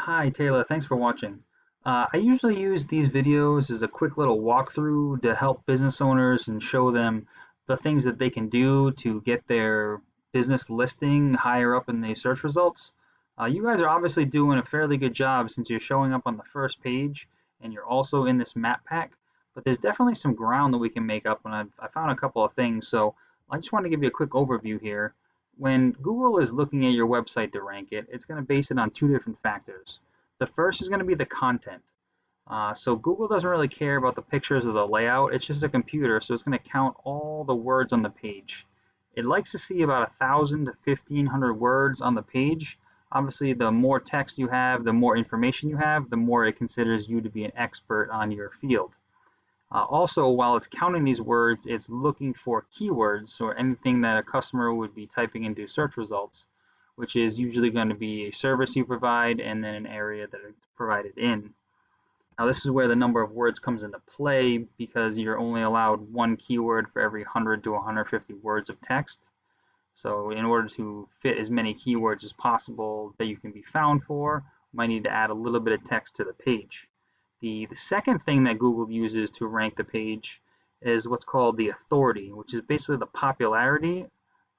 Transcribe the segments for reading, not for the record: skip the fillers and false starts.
Hi Taylor, thanks for watching. I usually use these videos as a quick little walkthrough to help business owners and show them the things that they can do to get their business listing higher up in the search results. You guys are obviously doing a fairly good job since you're showing up on the first page and you're also in this map pack, but there's definitely some ground that we can make up, and I found a couple of things. So I just want to give you a quick overview here. When Google is looking at your website to rank it, it's going to base it on two different factors. The first is going to be the content. So Google doesn't really care about the pictures or the layout. It's just a computer, so it's going to count all the words on the page. It likes to see about 1,000 to 1,500 words on the page. Obviously, the more text you have, the more information you have, the more it considers you to be an expert on your field. Also, while it's counting these words, it's looking for keywords or anything that a customer would be typing into search results, which is usually going to be a service you provide and then an area that it's provided in. Now, this is where the number of words comes into play because you're only allowed one keyword for every 100 to 150 words of text. So in order to fit as many keywords as possible that you can be found for, you might need to add a little bit of text to the page. The second thing that Google uses to rank the page is what's called the authority, which is basically the popularity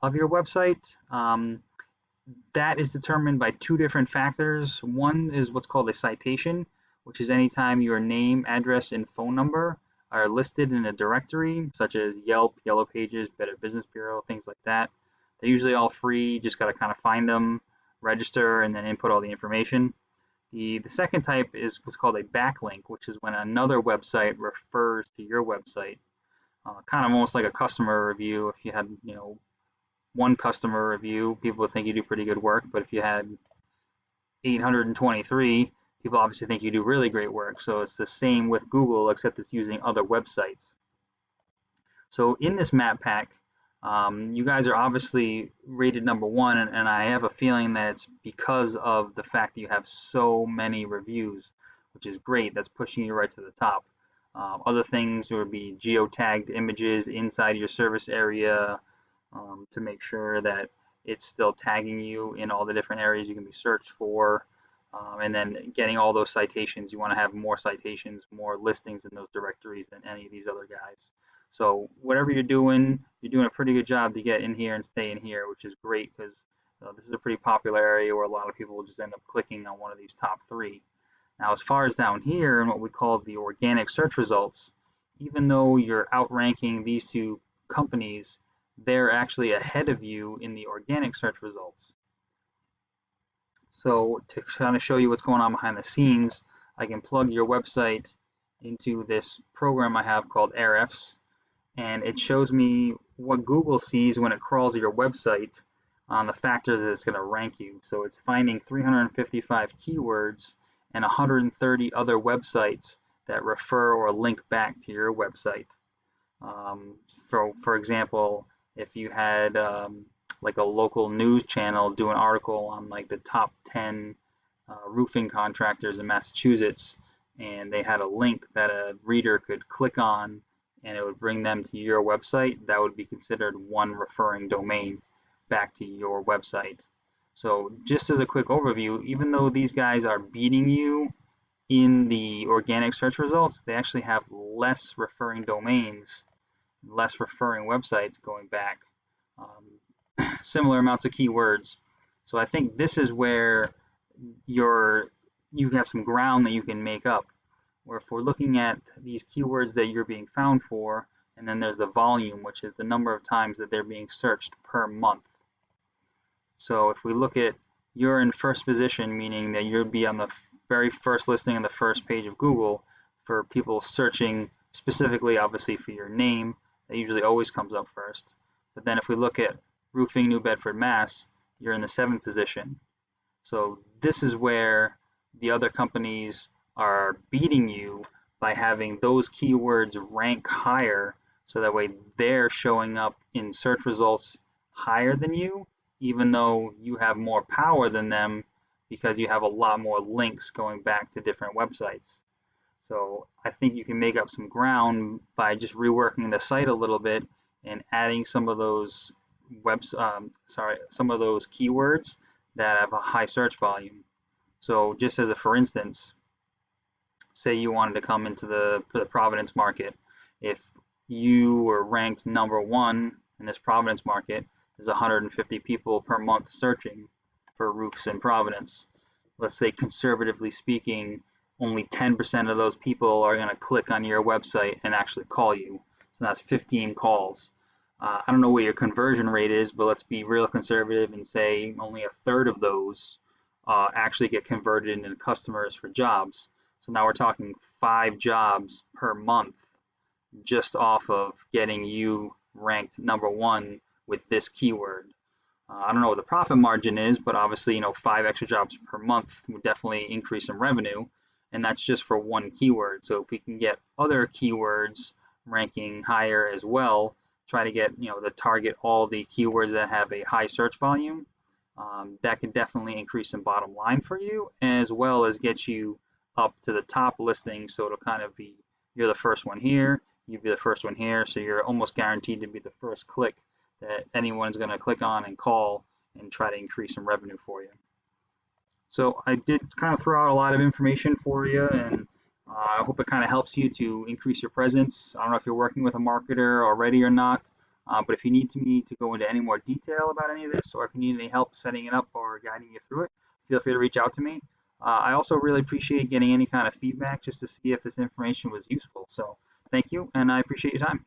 of your website. That is determined by two different factors. One is what's called a citation, which is anytime your name, address, and phone number are listed in a directory, such as Yelp, Yellow Pages, Better Business Bureau, things like that. They're usually all free, you just got to kind of find them, register, and then input all the information. The second type is what's called a backlink, which is when another website refers to your website. Kind of almost like a customer review. If you had, one customer review, people would think you do pretty good work. But if you had 823, people obviously think you do really great work. So it's the same with Google, except it's using other websites. So in this map pack, you guys are obviously rated number one, and I have a feeling that it's because of the fact that you have so many reviews, which is great. That's pushing you right to the top. Other things would be geotagged images inside your service area to make sure that it's still tagging you in all the different areas you can be searched for. And then getting all those citations, you want to have more citations, more listings in those directories than any of these other guys. So whatever you're doing a pretty good job to get in here and stay in here, which is great because this is a pretty popular area where a lot of people will just end up clicking on one of these top three. Now, as far as down here in what we call the organic search results, even though you're outranking these two companies, they're actually ahead of you in the organic search results. So to kind of show you what's going on behind the scenes, I can plug your website into this program I have called Ahrefs, and it shows me what Google sees when it crawls your website on the factors that it's going to rank you. So it's finding 355 keywords and 130 other websites that refer or link back to your website. For example, if you had like a local news channel do an article on like the top 10 roofing contractors in Massachusetts, and they had a link that a reader could click on and it would bring them to your website, that would be considered one referring domain back to your website. So just as a quick overview, even though these guys are beating you in the organic search results, they actually have less referring domains, less referring websites going back, similar amounts of keywords. So I think this is where you have some ground that you can make up. Where if we're looking at these keywords that you're being found for, and then there's the volume, which is the number of times that they're being searched per month. So if we look at you're in first position, meaning that you'll be on the very first listing on the first page of Google for people searching specifically, obviously, for your name. That usually always comes up first. But then if we look at roofing New Bedford, Mass, you're in the 7th position. So this is where the other companies are beating you by having those keywords rank higher, so that way they're showing up in search results higher than you, even though you have more power than them because you have a lot more links going back to different websites. So I think you can make up some ground by just reworking the site a little bit and adding some of those some of those keywords that have a high search volume. So just as a for instance, say you wanted to come into the Providence market. If you were ranked #1 in this Providence market, there's 150 people per month searching for roofs in Providence. Let's say conservatively speaking, only 10% of those people are going to click on your website and actually call you. So that's 15 calls. I don't know what your conversion rate is, but let's be real conservative and say only a third of those actually get converted into customers for jobs. So now we're talking 5 jobs per month just off of getting you ranked #1 with this keyword. I don't know what the profit margin is, but obviously, 5 extra jobs per month would definitely increase in revenue, and that's just for one keyword. So if we can get other keywords ranking higher as well, try to get, to target all the keywords that have a high search volume, that can definitely increase some bottom line for you, as well as get you up to the top listing. So it'll kind of be, you're the first one here, you'll be the first one here, so you're almost guaranteed to be the first click that anyone's going to click on and call and try to increase some revenue for you. So I did kind of throw out a lot of information for you, and I hope it kind of helps you to increase your presence. I don't know if you're working with a marketer already or not, but if you need me to go into any more detail about any of this, or if you need any help setting it up or guiding you through it, feel free to reach out to me. I also really appreciate getting any kind of feedback just to see if this information was useful. So thank you, and I appreciate your time.